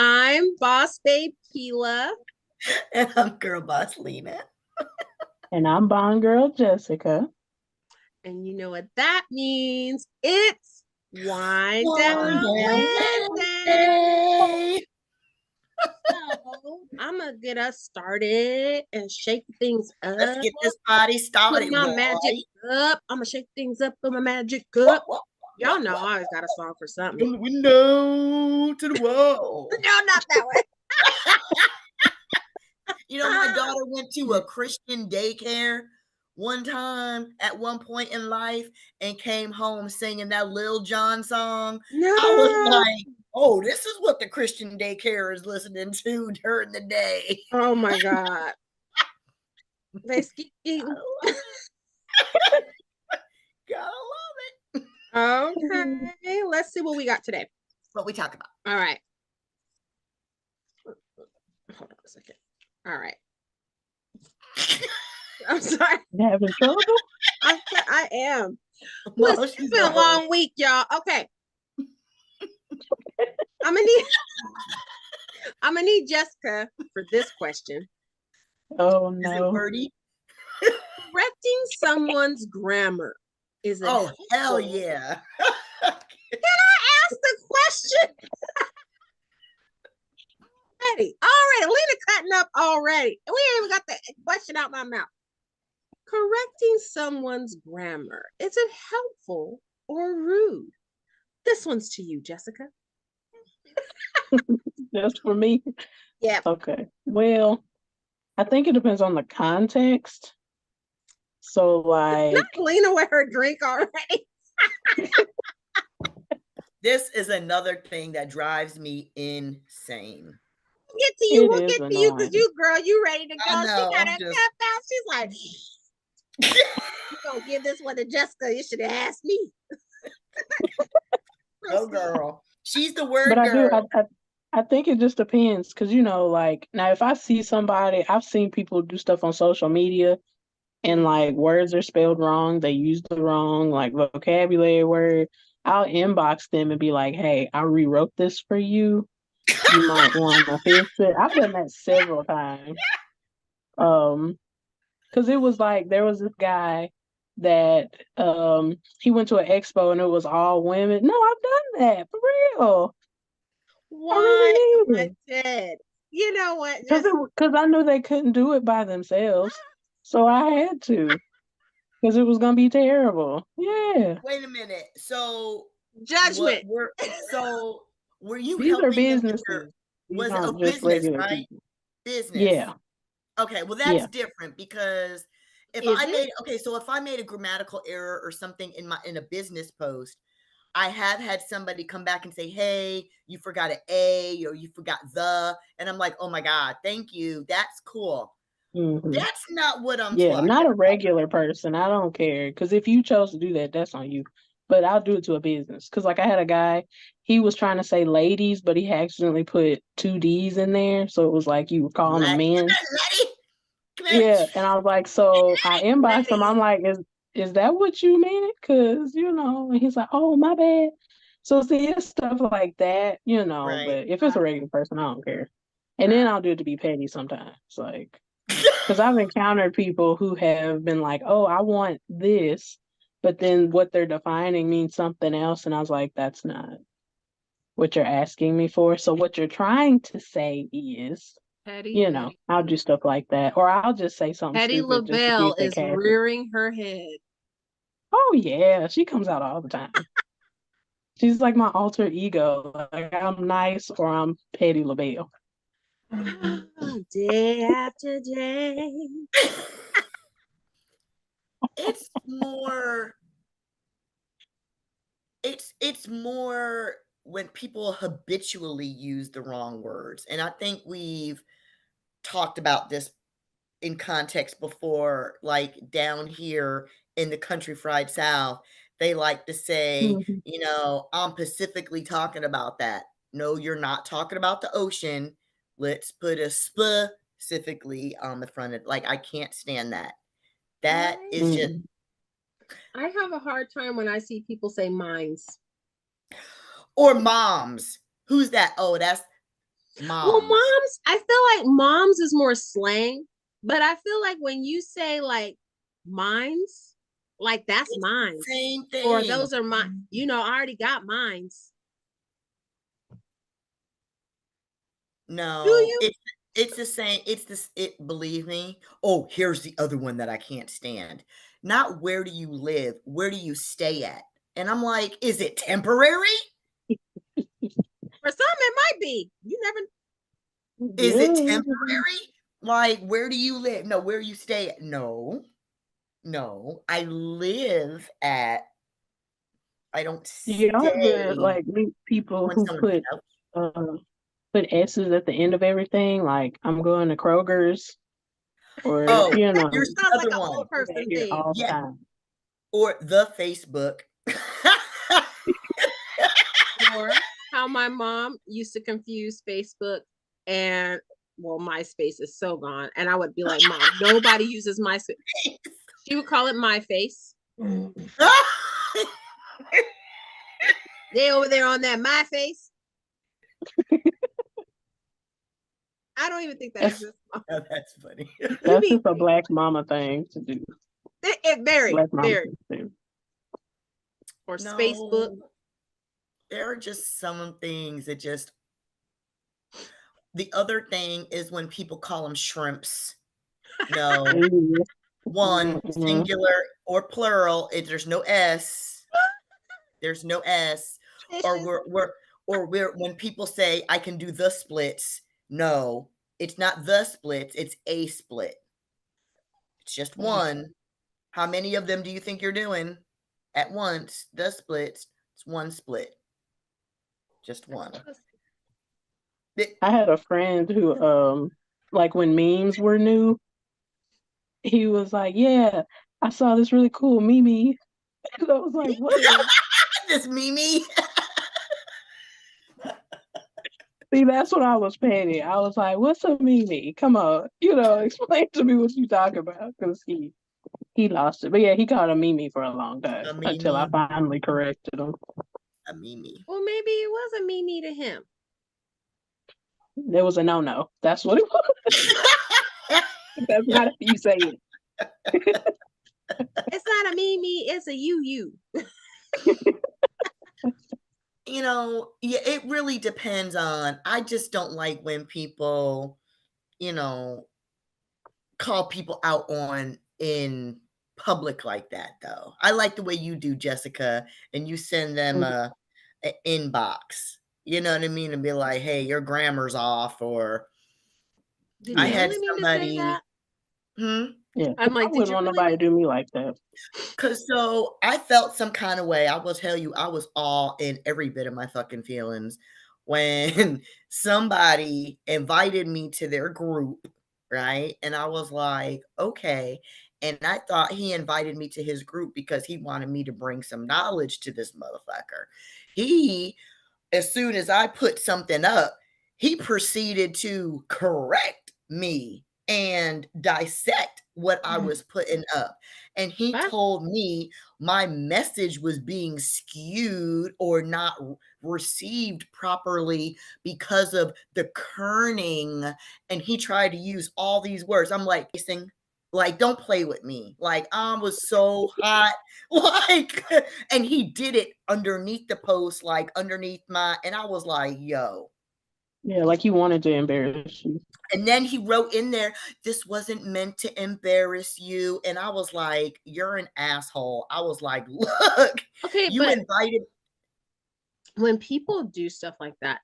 I'm Boss Babe Keela. And I'm Girl Boss Lena. And I'm Bond Girl Jessica. And you know what that means? It's Whine Whine Down Down Wednesdays. So I'm gonna get us started and shake things up. Let's get this party started. Put my magic up. I'm gonna shake things up with my magic cup. Y'all know I always got a song for something. From the window to the wall. No, not that way. You know, my daughter went to a Christian daycare one time at one point in life and came home singing that Lil Jon song. No. I was like, oh, this is what the Christian daycare is listening to during the day. Oh my God. They Gotta love it. Okay, let's see what we got today. What we talk about. All right. Hold on a second. All right. I'm sorry. You having trouble? I am. No, Listen, it's been a long week, y'all. Okay. I'm gonna need Jessica for this question. Oh Is it no. wordy? Correcting someone's grammar. Is it Oh, hell helpful? yeah. Can I ask the question? Already, Lena cutting up already. We ain't even got the question out my mouth. Correcting someone's grammar, is it helpful or rude? This one's to you, Jessica. Just for me? Yeah. Okay. Well, I think it depends on the context. So like Not Lena with her drink already. This is another thing that drives me insane. We'll get to you. It We'll is get to you because annoying. you, girl, you ready to go. I know, She got I'm her just- cup out. She's like, you gonna give this one to Jessica. You should have asked me. Oh, girl. She's the word But I do girl. I think it just depends because like now if I see somebody, I've seen people do stuff on social media and like words are spelled wrong, they use the wrong like vocabulary word. I'll inbox them and be like, hey, I rewrote this for you. You might want to fix it. I've done that several times. Because it was like there was this guy that he went to an expo and it was all women. No, I've done that for real. Why am I dead? You know what? Because I knew they couldn't do it by themselves, so I had to. Because it was gonna be terrible. Yeah. Wait a minute. So Judgment. Were you These are helping them with businesses. their, These was it a aren't just business, regular right? people. Business. Yeah. Okay, well that's Yeah. different because if Is I it? made so if I made a grammatical error or something in a business post, I have had somebody come back and say, hey, you forgot an A or you forgot the, and I'm like, oh my God, thank you. That's cool. Mhm. That's not what I'm Yeah, talking not a about. regular person. I don't care. Because if you chose to do that, that's on you. But I'll do it to a business. Because like I had a guy, he was trying to say ladies, but he accidentally put two D's in there. So it was like you were calling them men. Come here. Yeah. And I was like, so I inboxed him. I'm like, is that what you meant? Because, and he's like, oh, my bad. So see, it's stuff like that, Right. But if it's a regular person, I don't care. And then I'll do it to be petty sometimes. Like, because I've encountered people who have been like, oh, I want this, but then what they're defining means something else. And I was like, that's not what you're asking me for. So what you're trying to say is, Patty, I'll do stuff like that. Or I'll just say something Patty stupid just to see LaBelle if they is catch it. rearing her head. Oh, yeah. She comes out all the time. She's like my alter ego. Like I'm nice or I'm Patty LaBelle. Day after day. It's more when people habitually use the wrong words. And I think we've talked about this in context before, like down here in the country fried South, they like to say, I'm specifically talking about that. No, you're not talking about the ocean. Let's put a specifically on the front of, like, I can't stand that. That is just. I have a hard time when I see people say mines. Or moms. Who's that? Oh, that's Well, Moms. moms, I feel like moms is more slang, but I feel like when you say like mines, like that's It's the mines, same or thing. those are mine. I already got mines. Do No, you? it's the same. It's this. It believe me. Oh, here's the other one that I can't stand. Not where do you live? Where do you stay at? And I'm like, is it temporary? For some, it might be. You never. Is it Yeah. temporary? Like, where do you live? No, where you stay at? No, no. I live at. I don't You ever stay like meet people on who someone's couch. put S's at the end of everything? Like I'm going to Kroger's, or Oh, That here's the sounds like other an one. old do that person here thing. all the Yeah, time. or the Facebook. Or how my mom used to confuse Facebook and MySpace is so gone. And I would be like, Mom, nobody uses MySpace. She would call it My Face. They over there on that My Face. I don't even think that That's exists. Oh, that's funny. You that's be just a black mama thing to do. very, Black mama very, thing to do. or Spacebook. No, there are just some things that just the other thing is when people call them shrimps. No, Mhm. one, Mhm. singular or plural, there's no S. There's no S. Or Fishes. we're when people say, "I can do the splits," no, it's not the splits, it's a split. It's just one. How many of them do you think you're doing at once? The splits, it's one split. Just one. It I had a friend who like when memes were new, he was like, "Yeah, I saw this really cool meme." And I was like, "What is?" this Mimi. See, that's what I was petty. I was like, "What's a meme? Come on, explain to me what you talking about." Because he lost it. But yeah, he called a meme for a long time A until I Mimi. finally corrected him. A Mimi. Well, maybe it was a Mimi to him. There was a no. That's what it was. That's not how you say it. It's not a Mimi, it's a you. Yeah, it really depends on I just don't like when people, you know, call people out on in public like that though. I like the way you do, Jessica, and you send them a inbox. You know what I mean? And be like, "Hey, your grammar's off," or Did I you Yeah, had really mean to say somebody that? hmm? yeah. I'm I like, did wouldn't you want really nobody mean to do me like that. Cause so I felt some kind of way. I will tell you, I was all in every bit of my fucking feelings when somebody invited me to their group, right? And I was like, okay. And I thought he invited me to his group because he wanted me to bring some knowledge to this motherfucker. He, as soon as I put something up, he proceeded to correct me and dissect what I was putting up. And he that? told me my message was being skewed or not received properly because of the kerning. And he tried to use all these words. I'm like, don't play with me. Like, I was so hot. Like, and he did it underneath the post, like underneath and I was like, yo. Yeah, like he wanted to embarrass you. And then he wrote in there, this wasn't meant to embarrass you. And I was like, you're an asshole. I was like, look, Okay, you but invited. when people do stuff like that,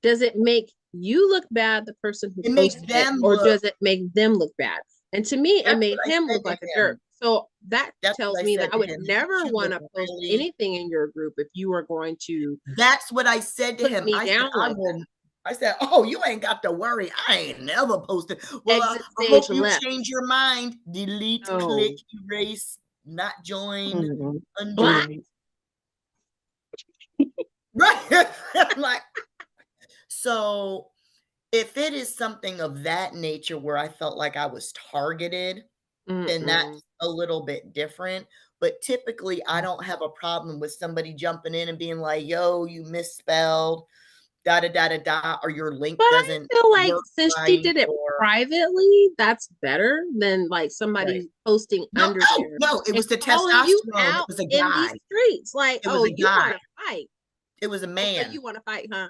does it make you look bad, the person who It makes posted it, them or look. does it make them look bad? And to me, it That's made what I him said look to like a jerk. him. So that That's tells what I me that said I to would him. It makes never you want look to post really. anything in your group if you were going to That's what I said to put him. me I said, down I like will. I said, oh, you ain't got to worry. I ain't never posted. that. Well, Exit I stage hope you left. change your mind. Delete, click, No. erase, not join, Mhm. undo. Black. Right. Right. I'm like, so if it is something of that nature where I felt like I was targeted, then Mm-mm. that's a little bit different. But typically, I don't have a problem with somebody jumping in and being like, yo, you misspelled. da da da da da, or your link But I doesn't feel like work since she right, did it or privately, that's better than like right. somebody posting No, under no, there no, it and was the calling you testosterone. It out was a in these guy. streets. Like, It was oh, a you guy. want to fight? It was a Oh, so man. you want to fight, huh?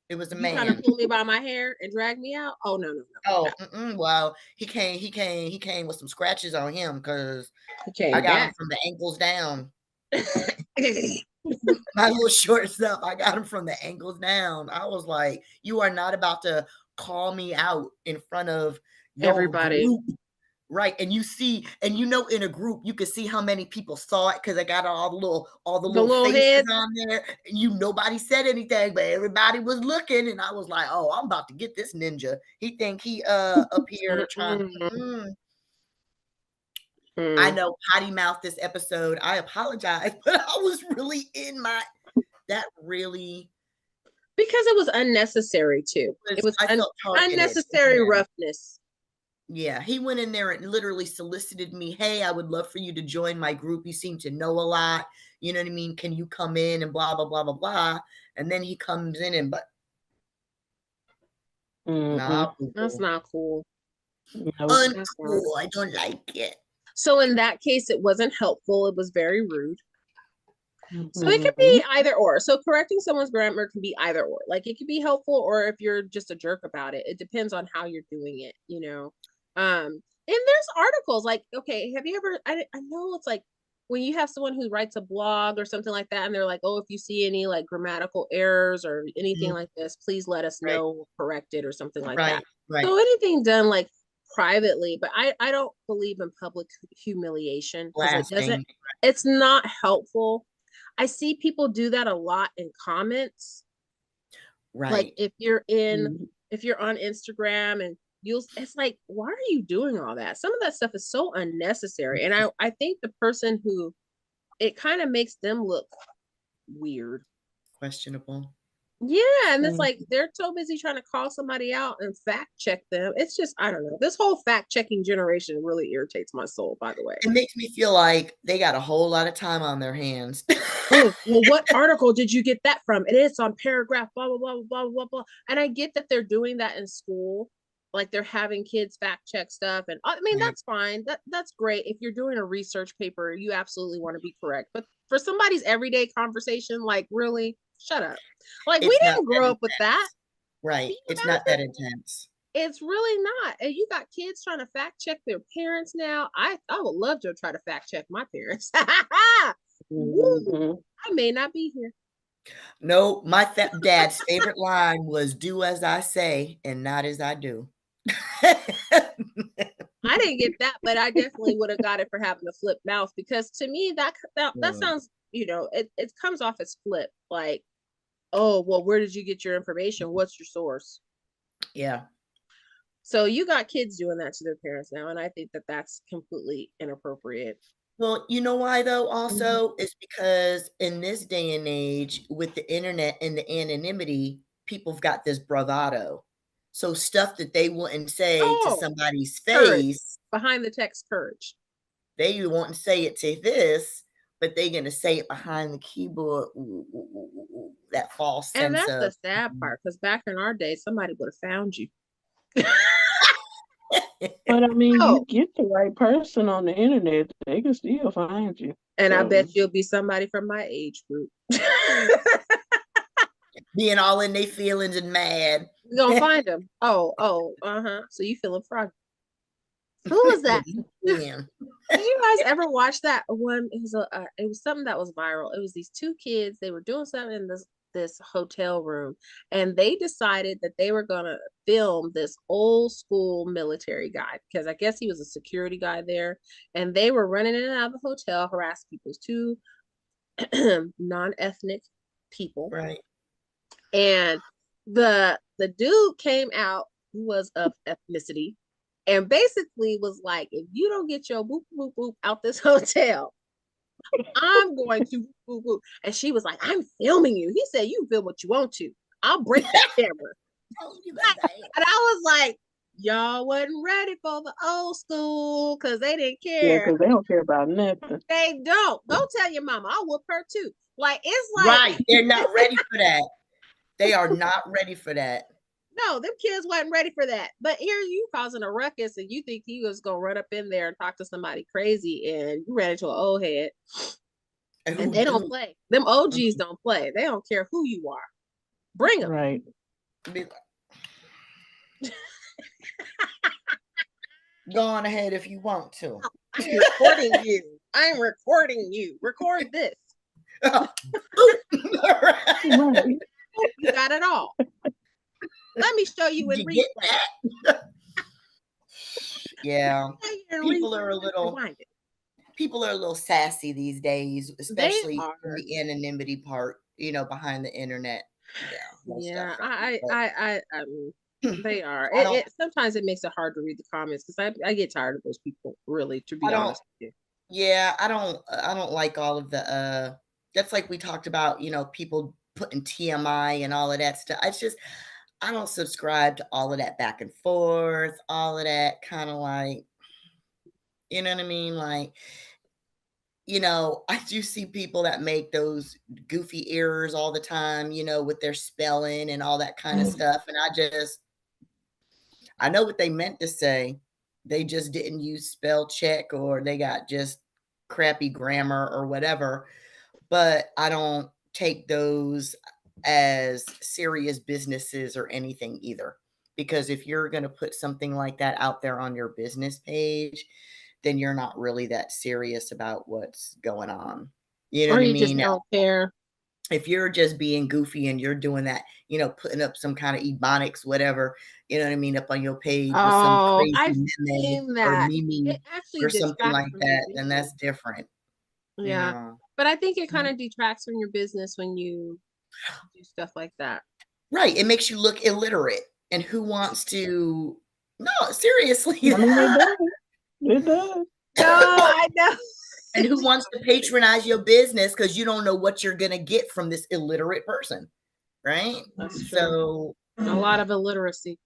It was a You trying to man. pull me by my hair and drag me out? Oh, no, no, Oh, well, he came with some scratches on him because no. I Came got him back. from the ankles down. My little short stuff, I got him from the ankles down. I was like, you are not about to call me out in front of your Everybody. group. Right. And you see, and in a group, you can see how many people saw it because I got all the The little little faces head. on there. And nobody said anything, but everybody was looking. And I was like, oh, I'm about to get this ninja. He think he up here trying. I know potty mouth this episode. I apologize, but I was really in that really. Because it was unnecessary too. It was I felt targeted. unnecessary roughness. Yeah, he went in there and literally solicited me. Hey, I would love for you to join my group. You seem to know a lot. You know what I mean? Can you come in and blah, blah, blah, blah, blah. And then he comes in and, nah, That's not cool. uncool. I don't like it. So in that case, it wasn't helpful. It was very rude. So it could be either or. So correcting someone's grammar can be either or. Like it could be helpful, or if you're just a jerk about it. It depends on how you're doing it, and there's articles like, okay, have you ever I know it's like when you have someone who writes a blog or something like that, and they're like, oh, if you see any like grammatical errors or anything like this, please let us know, we'll correct it or something like that. Right. So anything done like privately, but I don't believe in public humiliation because it's not helpful. I see people do that a lot in comments. Right. Like if you're on Instagram and it's like, why are you doing all that? Some of that stuff is so unnecessary. And I think the person who it kind of makes them look weird. Questionable. Yeah, and it's like they're so busy trying to call somebody out and fact check them. It's just, I don't know. This whole fact checking generation really irritates my soul, by the way. It makes me feel like they got a whole lot of time on their hands. Oh, well, what article did you get that from? It's on paragraph, blah, blah, blah, blah, blah, blah. And I get that they're doing that in school. Like they're having kids fact check stuff. And I mean, that's fine. That's great. If you're doing a research paper, you absolutely want to be correct. But for somebody's everyday conversation, like really, shut up. Like we didn't grow up with that. Right. It's not that intense. It's really not. And you got kids trying to fact check their parents now. I would love to try to fact check my parents. I may not be here. No, my dad's favorite line was "Do as I say and not as I do." I didn't get that, but I definitely would have got it for having a flip mouth, because to me that sounds, it comes off as flip. Like, oh, well, where did you get your information? What's your source? Yeah. So you got kids doing that to their parents now, and I think that that's completely inappropriate. Well, you know why though? Also, it's because in this day and age, with the internet and the anonymity, people've got this bravado. So stuff that they wouldn't say to somebody's face, behind the text courage. They won't say it to this, but they're gonna say it behind the keyboard. Ooh, that false sense. And that's the sad part, because back in our day, somebody would have found you. But I mean, you get the right person on the internet, they can still find you. And I bet you'll be somebody from my age group. Being all in their feelings and mad. You're gonna find them. So you feeling froggy. Who was that? Yeah. Did you guys ever watch that one? It was something that was viral. It was these two kids. They were doing something in this hotel room, and they decided that they were gonna film this old school military guy, because I guess he was a security guy there, and they were running in and out of the hotel, harassing people. Two non-ethnic people, right? And the dude came out who was of ethnicity, and basically was like, if you don't get your boop boop boop out this hotel, I'm going to boop boop. And she was like, I'm filming you. He said, you film what you want to. I'll break that camera. And I was like, y'all wasn't ready for the old school, because they didn't care. Yeah, because they don't care about nothing. They don't. Go tell your mama, I'll whoop her too. Like, it's like, right. They're not ready for that. They are not ready for that. No, them kids wasn't ready for that. But here you causing a ruckus and you think he was gonna run up in there and talk to somebody crazy and you ran into an old head. And they don't play. Them OGs don't play. They don't care who you are. Bring them. Right. Go on ahead if you want to. I'm recording you. I'm recording you. Record this. Right. You got it all. Let me show you in Did you replay. get that? Yeah. People are a little sassy these days, especially the anonymity part, behind the internet. Yeah, they are. Sometimes it makes it hard to read the comments because I get tired of those people, really, to be honest with you. Yeah, I don't like all of the that's like we talked about, people putting TMI and all of that stuff. It's just I don't subscribe to all of that back and forth, all of that kind of like, you know what I mean? Like, I do see people that make those goofy errors all the time, with their spelling and all that kind of stuff. And I know what they meant to say. They just didn't use spell check or they got just crappy grammar or whatever. But I don't take those as serious businesses or anything either. Because if you're going to put something like that out there on your business page, then you're not really that serious about what's going on. You know what I mean? Just don't care. If you're just being goofy and you're doing that, putting up some kind of ebonics, whatever, you know what I mean, up on your page with some crazy meme or meme or something like that, then that's different. Yeah. But I think it kind of detracts from your business when you do stuff like that. Right. It makes you look illiterate. And who wants to? No, seriously. I mean, it does. No, I know. And who wants to patronize your business because you don't know what you're going to get from this illiterate person, right? That's true. So a lot of illiteracy.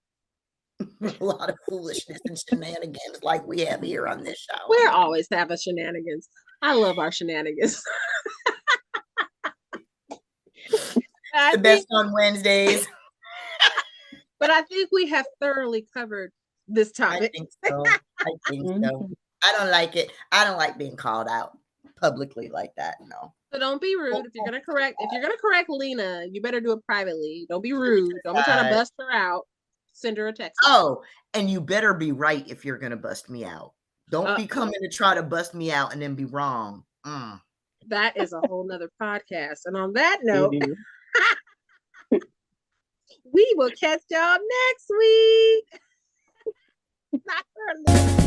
A lot of foolishness and shenanigans like we have here on this show. We're always having shenanigans. I love our shenanigans. The best on Wednesdays. But I think we have thoroughly covered this topic. I think so. I don't like it. I don't like being called out publicly like that. No. So don't be rude. If you're gonna correct Lena, you better do it privately. Don't be rude. Don't be trying to bust her out. Send her a text. Oh, and you better be right if you're gonna bust me out. Don't be coming to try to bust me out and then be wrong. That is a whole nother podcast. And on that note, we will catch y'all next week. Not for a little